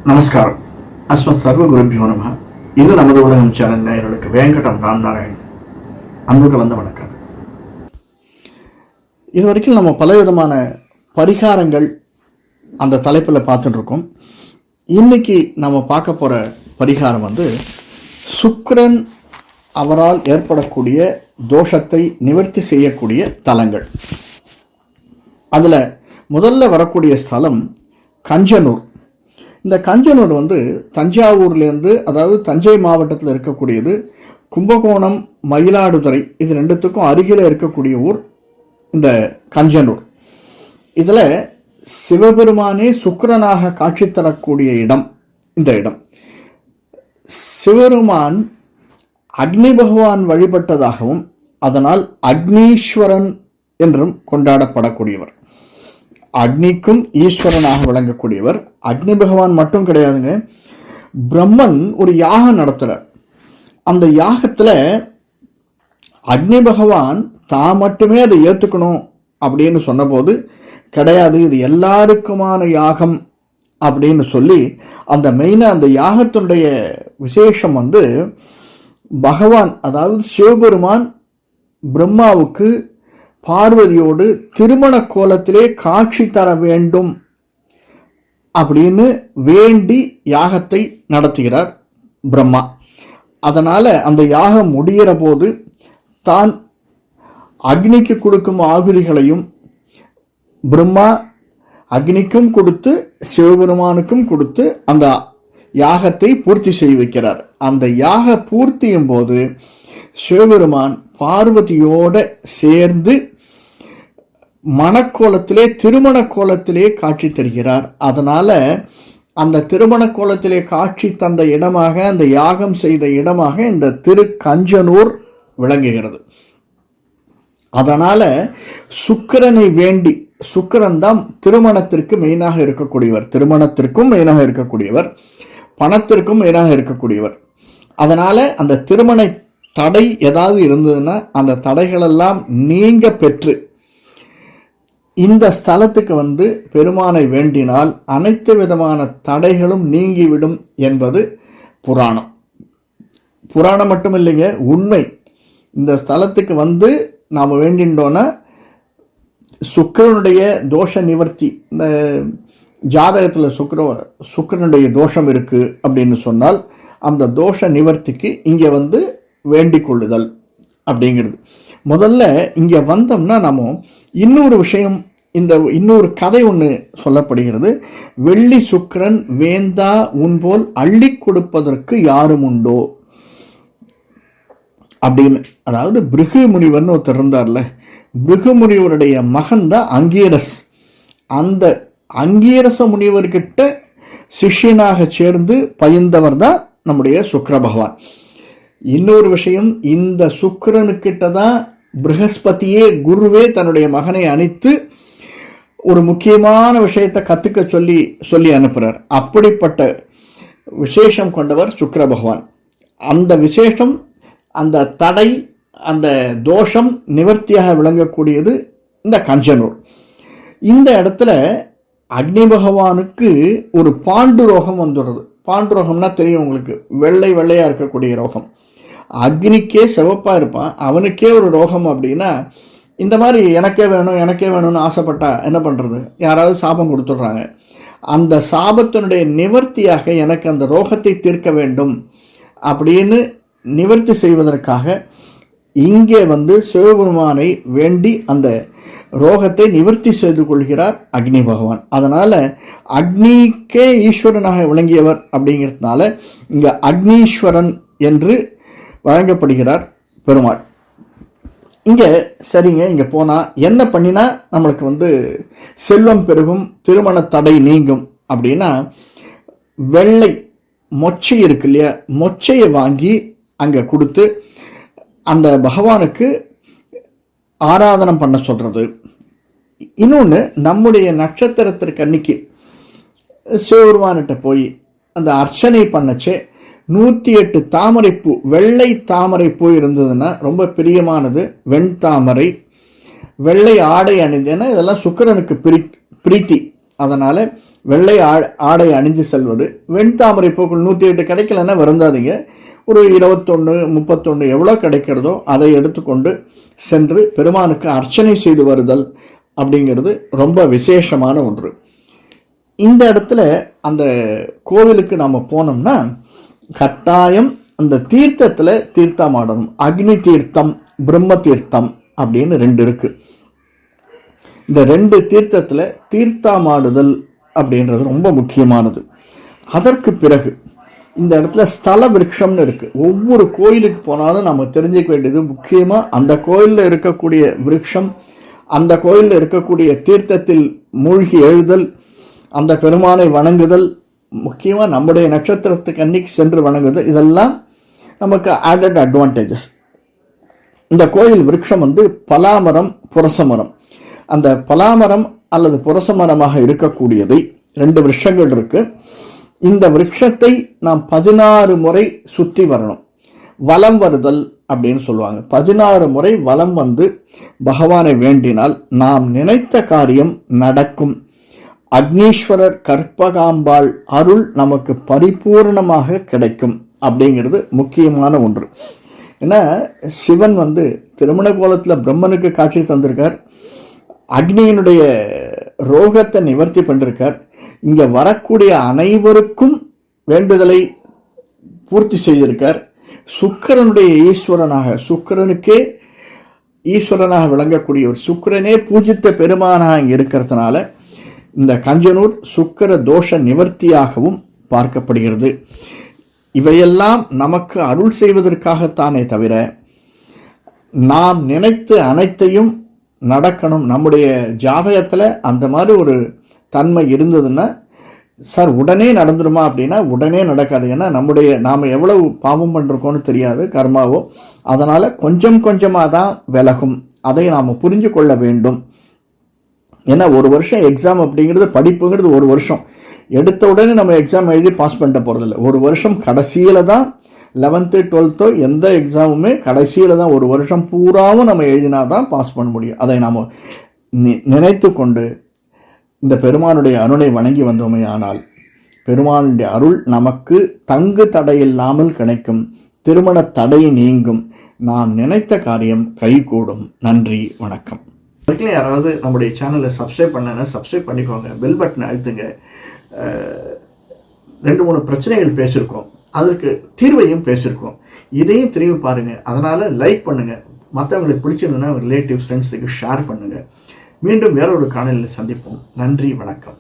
நமஸ்காரம். அஸ்மத் சர்வ குருபியோ நம. இது நமது உலகம் சேனல் நேயர்களுக்கு வேங்கடம் ராம்நாராயண் அன்பு கலந்த வணக்கம். இது வரைக்கும் நம்ம பலவிதமான பரிகாரங்கள் அந்த தலைப்பில் பார்த்துட்டு இருக்கோம். இன்னைக்கு நம்ம பார்க்க போகிற பரிகாரம் சுக்கிரன் அவரால் ஏற்படக்கூடிய தோஷத்தை நிவர்த்தி செய்யக்கூடிய தலங்கள். அதில் முதல்ல வரக்கூடிய ஸ்தலம் கஞ்சனூர். இந்த கஞ்சனூர் தஞ்சாவூர்லேருந்து, அதாவது தஞ்சை மாவட்டத்தில் இருக்கக்கூடியது. கும்பகோணம், மயிலாடுதுறை இது ரெண்டுத்துக்கும் அருகில் இருக்கக்கூடிய ஊர் இந்த கஞ்சனூர். இதில் சிவபெருமானே சுக்கிரனாக காட்சி தரக்கூடிய இடம் இந்த இடம். சிவபெருமான் அக்னி பகவான் வழிபட்டதாகவும் அதனால் அக்னீஸ்வரன் என்றும் கொண்டாடப்படக்கூடியவர். அக்னிக்கும் ஈஸ்வரனாக விளங்கக்கூடியவர். அக்னி பகவான் மட்டும் கிடையாதுங்க, பிரம்மன் ஒரு யாகம் நடத்துகிறார். அந்த யாகத்தில் அக்னி பகவான் தான் மட்டுமே அதை ஏற்றுக்கணும் அப்படின்னு சொன்னபோது, கிடையாது இது எல்லாருக்குமான யாகம் அப்படின்னு சொல்லி அந்த மெயினாக அந்த யாகத்தினுடைய விசேஷம் பகவான், அதாவது சிவபெருமான் பிரம்மாவுக்கு பார்வதியோடு திருமண கோலத்திலே காட்சி தர வேண்டும் அப்படின்னு வேண்டி யாகத்தை நடத்துகிறார் பிரம்மா. அதனால் அந்த யாகம் முடிகிற போது தான் அக்னிக்கு கொடுக்கும் ஆகுதிகளையும் பிரம்மா அக்னிக்கும் கொடுத்து சிவபெருமானுக்கும் கொடுத்து அந்த யாகத்தை பூர்த்தி செய்ய வைக்கிறார். அந்த யாக பூர்த்தியும் போது சிவபெருமான் பார்வதியோட சேர்ந்து மணக்கோலத்திலே திருமண கோலத்திலே காட்சி தருகிறார். அதனால அந்த திருமண கோலத்திலே காட்சி தந்த இடமாக, அந்த யாகம் செய்த இடமாக இந்த திருக்கஞ்சனூர் விளங்குகிறது. அதனால சுக்கிரனை வேண்டி, சுக்கிரன் தான் திருமணத்திற்கு மெயினாக இருக்கக்கூடியவர், திருமணத்திற்கும் மெயினாக இருக்கக்கூடியவர், பணத்திற்கும் மெயினாக இருக்கக்கூடியவர். அதனால அந்த திருமண தடை ஏதாவது இருந்ததுன்னா அந்த தடைகளெல்லாம் நீங்க பெற்று இந்த ஸ்தலத்துக்கு பெருமானை வேண்டினால் அனைத்து விதமான தடைகளும் நீங்கிவிடும் என்பது புராணம். புராணம் மட்டும் இல்லைங்க, உண்மை. இந்த ஸ்தலத்துக்கு நாம் வேண்டின்றோன்னா சுக்கிரனுடைய தோஷ நிவர்த்தி, இந்த ஜாதகத்தில் சுக்கிரனுடைய தோஷம் இருக்கு அப்படின்னு சொன்னால் அந்த தோஷ நிவர்த்திக்கு இங்கே வேண்டிக் கொள்ளுதல் அப்படிங்கிறது. முதல்ல இங்கே வந்தோம்னா நம்ம இன்னொரு விஷயம், இன்னொரு கதை ஒன்று சொல்லப்படுகிறது. வெள்ளி சுக்கிரன் வேந்தா உன்போல் அள்ளி கொடுப்பதற்கு யாரும் உண்டோ அப்படின்னு. அதாவது பிருகு முனிவர்னு ஒருத்தர் இருந்தார்ல, பிருகு முனிவருடைய மகன் தான் அங்கீரஸ். அந்த அங்கீரச முனிவர்கிட்ட சிஷ்யனாக சேர்ந்து பயின்றவர் தான் நம்முடைய சுக்கிர பகவான். இன்னொரு விஷயம், இந்த சுக்கிரனுக்கிட்ட தான் ப்ரஹஸ்பதியே, குருவே தன்னுடைய மகனை அனுப்பித்து ஒரு முக்கியமான விஷயத்தை கற்றுக்க சொல்லி அனுப்புகிறார். அப்படிப்பட்ட விசேஷம் கொண்டவர் சுக்கிர பகவான். அந்த விசேஷம், அந்த தடை, அந்த தோஷம் நிவர்த்தியாக விளங்கக்கூடியது இந்த கஞ்சனூர். இந்த இடத்துல அக்னி பகவானுக்கு ஒரு பாண்டு ரோகம் வந்துடுறது. பாண்டு ரோகம்னா தெரியும் உங்களுக்கு, வெள்ளை வெள்ளையாக இருக்கக்கூடிய ரோகம். அக்னிக்கே சிவப்பாக இருப்பான், அவனுக்கே ஒரு ரோகம் அப்படின்னா இந்த மாதிரி எனக்கே வேணும்னு ஆசைப்பட்டா என்ன பண்ணுறது? யாராவது சாபம் கொடுத்துட்றாங்க. அந்த சாபத்தினுடைய நிவர்த்தியாக எனக்கு அந்த ரோகத்தை தீர்க்க வேண்டும் அப்படின்னு நிவர்த்தி செய்வதற்காக இங்கே சிவபெருமானை வேண்டி அந்த ரோகத்தை நிவர்த்தி செய்து கொள்கிறார் அக்னி பகவான். அதனால அக்னிக்கே ஈஸ்வரனாக விளங்கியவர் அப்படிங்கிறதுனால இங்கே அக்னீஸ்வரன் என்று வழங்கப்படுகிறார் பெருமாள். இங்கே சரிங்க, இங்கே போனால் என்ன பண்ணினா நம்மளுக்கு செல்வம் பெருகும், திருமண தடை நீங்கும் அப்படின்னா, வெள்ளை மொச்சை இருக்கு இல்லையா, மொச்சையை வாங்கி அங்கே கொடுத்து அந்த பகவானுக்கு ஆராதனம் பண்ண சொல்கிறது. இன்னொன்று, நம்முடைய நட்சத்திரத்திற்கு அன்னைக்கு சிவபெருமான்கிட்ட போய் அந்த அர்ச்சனை பண்ணச்சே 108 தாமரைப்பூ, வெள்ளை தாமரைப்பூ இருந்ததுன்னா ரொம்ப பிரியமானது. வெண்தாமரை, வெள்ளை ஆடை அணிந்தேன்னா இதெல்லாம் சுக்கிரனுக்கு பிரீத்தி. அதனால் வெள்ளை ஆடை அணிஞ்சு செல்வது. வெண்தாமரை பூக்கள் 108 கிடைக்கலன்னா வருந்தாதீங்க. ஒரு 21, 31 எவ்வளோ கிடைக்கிறதோ அதை எடுத்துக்கொண்டு சென்று பெருமானுக்கு அர்ச்சனை செய்து வருதல் அப்படிங்கிறது ரொம்ப விசேஷமான ஒன்று. இந்த இடத்துல அந்த கோவிலுக்கு நாம் போனோம்னா கட்டாயம் அந்த தீர்த்தத்தில் தீர்த்தமாடணும். அக்னி தீர்த்தம், பிரம்ம தீர்த்தம் அப்படின்னு 2 இருக்குது. இந்த 2 தீர்த்தத்தில் தீர்த்தமாடுதல் அப்படின்றது ரொம்ப முக்கியமானது. அதற்கு பிறகு இந்த இடத்துல ஸ்தல விருட்சம்னு இருக்குது. ஒவ்வொரு கோயிலுக்கு போனாலும் நம்ம தெரிஞ்சுக்க வேண்டியது முக்கியமாக அந்த கோயிலில் இருக்கக்கூடிய விருட்சம், அந்த கோயிலில் இருக்கக்கூடிய தீர்த்தத்தில் மூழ்கி எழுதல், அந்த பெருமானை வணங்குதல், முக்கியமாக நம்முடைய நட்சத்திரத்துக்கு அன்னைக்கு சென்று வணங்குதல், இதெல்லாம் நமக்கு ஆடட் அட்வான்டேஜஸ். இந்த கோயில் விருட்சம் பலாமரம், புரசமரம். அந்த பலாமரம் அல்லது புரசமரமாக இருக்கக்கூடியதை 2 விருட்சங்கள் இருக்கு. இந்த விருட்சத்தை நாம் 16 முறை சுற்றி வரணும். வலம் வருதல் அப்படின்னு சொல்லுவாங்க. 16 முறை வலம் வந்து பகவானை வேண்டினால் நாம் நினைத்த காரியம் நடக்கும். அக்னீஸ்வரர் கற்பகாம்பாள் அருள் நமக்கு பரிபூர்ணமாக கிடைக்கும் அப்படிங்கிறது முக்கியமான ஒன்று. ஏன்னா சிவன் திருமண கோலத்தில் பிரம்மனுக்கு காட்சி தந்திருக்கார். அக்னியினுடைய ரோகத்தை நிவர்த்தி பண்ணிருக்கார். இங்கே வரக்கூடிய அனைவருக்கும் வேண்டுதலை பூர்த்தி செய்திருக்கார். சுக்கிரனுடைய ஈஸ்வரனாக, சுக்கிரனுக்கே ஈஸ்வரனாக விளங்கக்கூடிய ஒரு சுக்கிரனே பூஜித்த பெருமானாக இங்கே இருக்கிறதுனால இந்த கஞ்சனூர் சுக்கிர தோஷ நிவர்த்தியாகவும் பார்க்கப்படுகிறது. இவையெல்லாம் நமக்கு அருள் செய்வதற்காகத்தானே தவிர நாம் நினைத்து அனைத்தையும் நடக்கணும். நம்முடைய ஜாதகத்தில் அந்த மாதிரி ஒரு தன்மை இருந்ததுன்னா சார் உடனே நடந்துருமா அப்படின்னா உடனே நடக்காது. ஏன்னா நாம் எவ்வளவு பாவம் பண்ணிருக்கோன்னு தெரியாது, கர்மாவோ. அதனால் கொஞ்சம் கொஞ்சமாக தான் விலகும். அதை நாம் புரிஞ்சு கொள்ள வேண்டும். ஏன்னா ஒரு வருஷம் எக்ஸாம் அப்படிங்கிறது, படிப்புங்கிறது ஒரு வருஷம் எடுத்த உடனே நம்ம எக்ஸாம் எழுதி பாஸ் பண்ணிட்டு போகிறதில்ல. ஒரு வருஷம் கடைசியில் தான் 11th 12th எந்த எக்ஸாமுமே கடைசியில் தான், ஒரு வருஷம் பூராவும் நம்ம எழுதினா தான் பாஸ் பண்ண முடியும். அதை நாம் நினைத்து கொண்டு இந்த பெருமானுடைய அருளை வணங்கி வந்தோமே ஆனால் பெருமானுடைய அருள் நமக்கு தங்கு தடையில்லாமல் கிடைக்கும். திருமண தடை நீங்கும். நாம் நினைத்த காரியம் கைகூடும். நன்றி, வணக்கம். யாராவது நம்முடைய சேனலை சப்ஸ்கிரைப் பண்ணலன்னா சப்ஸ்கிரைப் பண்ணிக்கோங்க. பெல் பட்டனை அழுத்துங்க. 2-3 பிரச்சனைகள் பேசியிருக்கோம், அதற்கு தீர்வையும் பேசியிருக்கோம். இதையும் திரும்பி பாருங்கள். அதனால் லைக் பண்ணுங்கள். மற்றவங்களுக்கு பிடிச்சிருந்ததுன்னா ரிலேட்டிவ்ஸ், ஃப்ரெண்ட்ஸுக்கு ஷேர் பண்ணுங்கள். மீண்டும் வேறொரு காணொளியில் சந்திப்போம். நன்றி, வணக்கம்.